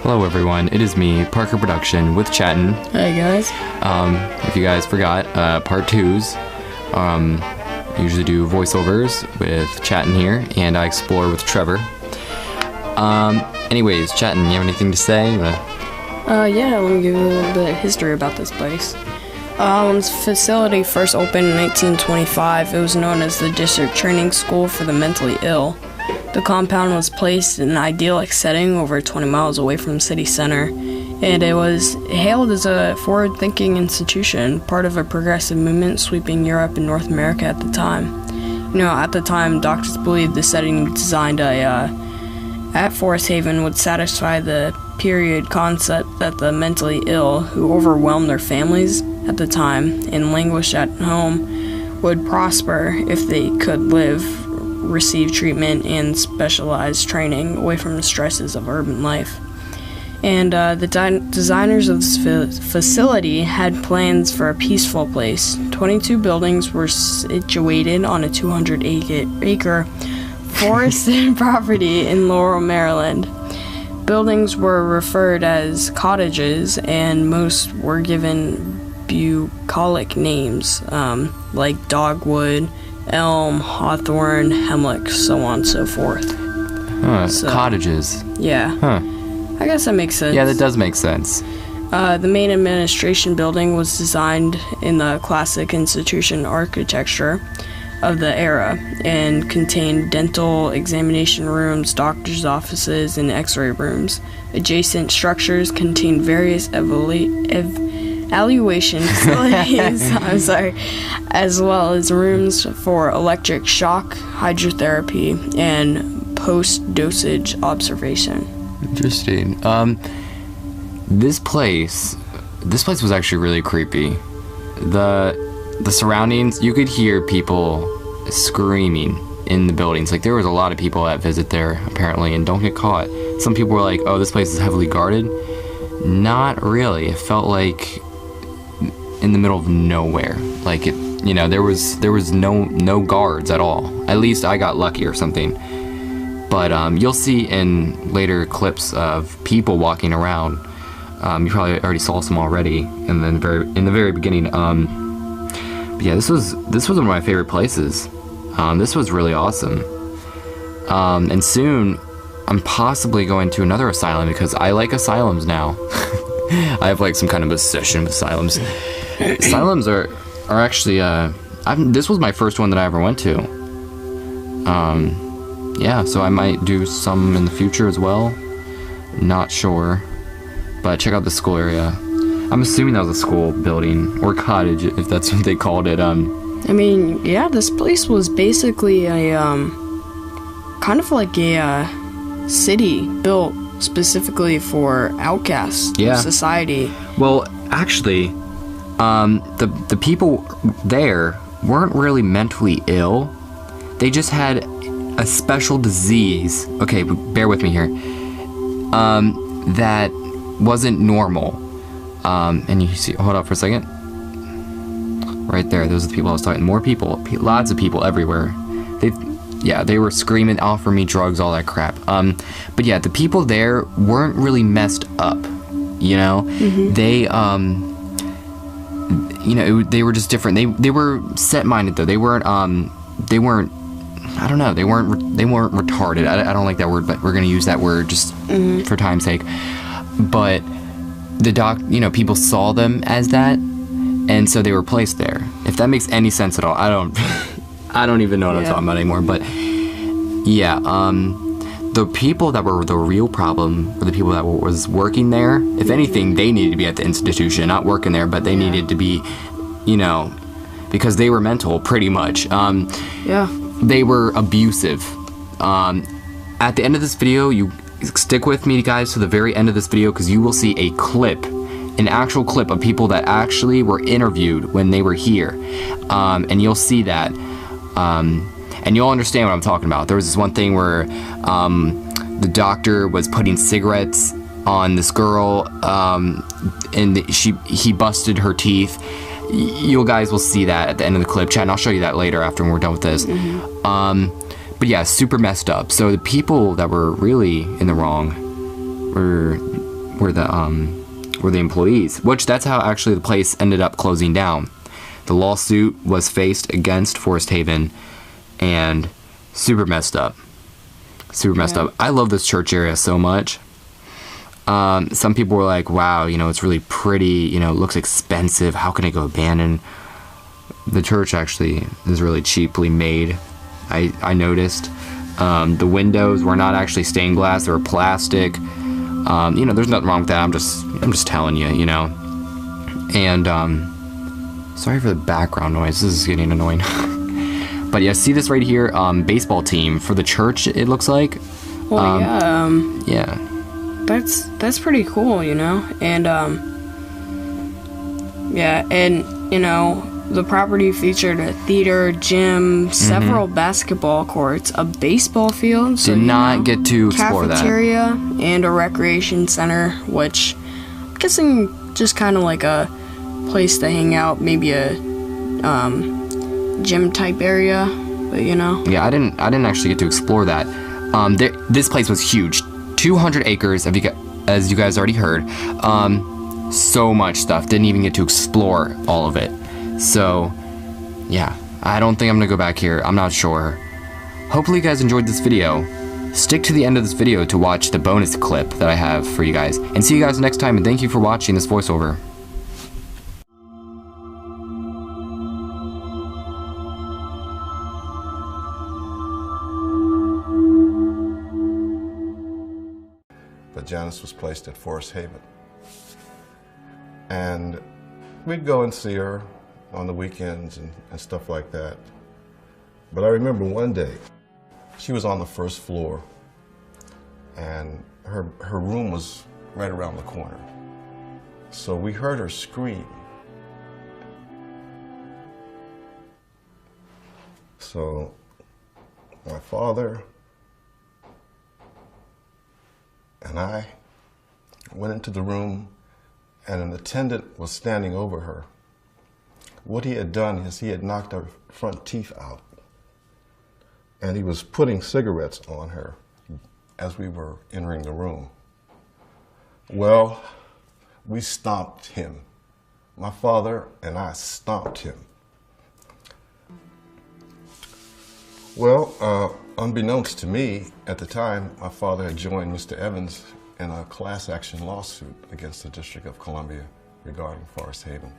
Hello everyone, it is me, Parker Production, with Chattan. Hey guys. If you guys forgot, part 2s. Usually do voiceovers with Chattan here, and I explore with Trevor. Anyways, Chattan, you have anything to say? Yeah, let me give you a little bit of history about this place. When this facility first opened in 1925, it was known as the District Training School for the Mentally Ill. The compound was placed in an idyllic setting over 20 miles away from the city center, and it was hailed as a forward-thinking institution, part of a progressive movement sweeping Europe and North America at the time. You know, at the time, doctors believed the setting designed at Forest Haven would satisfy the period concept that the mentally ill, who overwhelmed their families at the time and languished at home, would prosper if they could receive treatment and specialized training away from the stresses of urban life. And the designers of this facility had plans for a peaceful place. 22 buildings were situated on a 200-acre forested property in Laurel, Maryland. Buildings were referred as cottages, and most were given bucolic names like Dogwood, Elm, Hawthorne, Hemlock, so on and so forth. Cottages. Yeah. I guess that makes sense. Yeah, that does make sense. The main administration building was designed in the classic institution architecture of the era and contained dental examination rooms, doctors' offices, and x-ray rooms. Adjacent structures contained various evaluation facilities, as well as rooms for electric shock, hydrotherapy, and post-dosage observation. Interesting. This place was actually really creepy. The surroundings, you could hear people screaming in the buildings. Like, there was a lot of people that visit there, apparently, and don't get caught. Some people were like, oh, this place is heavily guarded. Not really. It felt like in the middle of nowhere. Like, it, you know, there was no guards at all. At least I got lucky or something. But you'll see in later clips of people walking around. You probably already saw some already in the very beginning. But yeah, this was one of my favorite places. This was really awesome. And soon I'm possibly going to another asylum because I like asylums now. I have like some kind of obsession with asylums. Asylums are actually this was my first one that I ever went to. Yeah, so I might do some in the future as well. Not sure. But check out the school area. I'm assuming that was a school building or cottage, if that's what they called it. I mean, yeah, this place was basically a kind of like a city built specifically for outcasts of society. Well, actually, the people there weren't really mentally ill. They just had a special disease. Okay, bear with me here. That wasn't normal. And you see, hold up for a second. Right there, those are the people I was talking. More people, lots of people everywhere. They were screaming, offer me drugs, all that crap. But yeah, the people there weren't really messed up. You know, they they were just different. They were set-minded though. They weren't I don't know. They weren't retarded. I don't like that word, but we're gonna use that word just for time's sake. But people saw them as that, and so they were placed there. If that makes any sense at all, I don't even know what I'm talking about anymore. But yeah, the people that were the real problem were the people that was working there. If anything, they needed to be at the institution, not working there, but they needed to be, because they were mental, pretty much. They were abusive. At the end of this video, you stick with me, guys, to the very end of this video, because you will see an actual clip of people that actually were interviewed when they were here. And you'll see that. And you'll understand what I'm talking about. There was this one thing where the doctor was putting cigarettes on this girl, and he busted her teeth. You guys will see that at the end of the clip. Chat, and I'll show you that later after we're done with this. But yeah, super messed up. So the people that were really in the wrong were the employees, which that's how actually the place ended up closing down. The lawsuit was faced against Forest Haven, and super messed up. Super messed up. I love this church area so much. Some people were like, wow, you know, it's really pretty, you know, it looks expensive, how can it go abandoned? The church actually is really cheaply made. I noticed. The windows were not actually stained glass, they were plastic. You know, there's nothing wrong with that. I'm just telling you, you know. And sorry for the background noise. This is getting annoying. But yeah, see this right here, baseball team for the church. It looks like. Well, yeah. That's pretty cool, you know. And yeah, and you know, the property featured a theater, gym, several basketball courts, a baseball field. So, Did not get to explore that. Cafeteria and a recreation center, which I'm guessing just kind of like a place to hang out, maybe a gym type area, but you know. Yeah, I didn't actually get to explore that. This place was huge, 200 acres. As you guys already heard, so much stuff. Didn't even get to explore all of it. So, yeah, I don't think I'm gonna go back here. I'm not sure. Hopefully you guys enjoyed this video. Stick to the end of this video to watch the bonus clip that I have for you guys. And see you guys next time, and thank you for watching this voiceover. But Janice was placed at Forest Haven. And we'd go and see her on the weekends and stuff like that. But I remember one day, she was on the first floor, and her room was right around the corner. So we heard her scream. So my father and I went into the room, and an attendant was standing over her. What he had done is he had knocked her front teeth out, and he was putting cigarettes on her as we were entering the room. Well, we stomped him. My father and I stomped him. Well, unbeknownst to me, at the time, my father had joined Mr. Evans in a class action lawsuit against the District of Columbia regarding Forest Haven.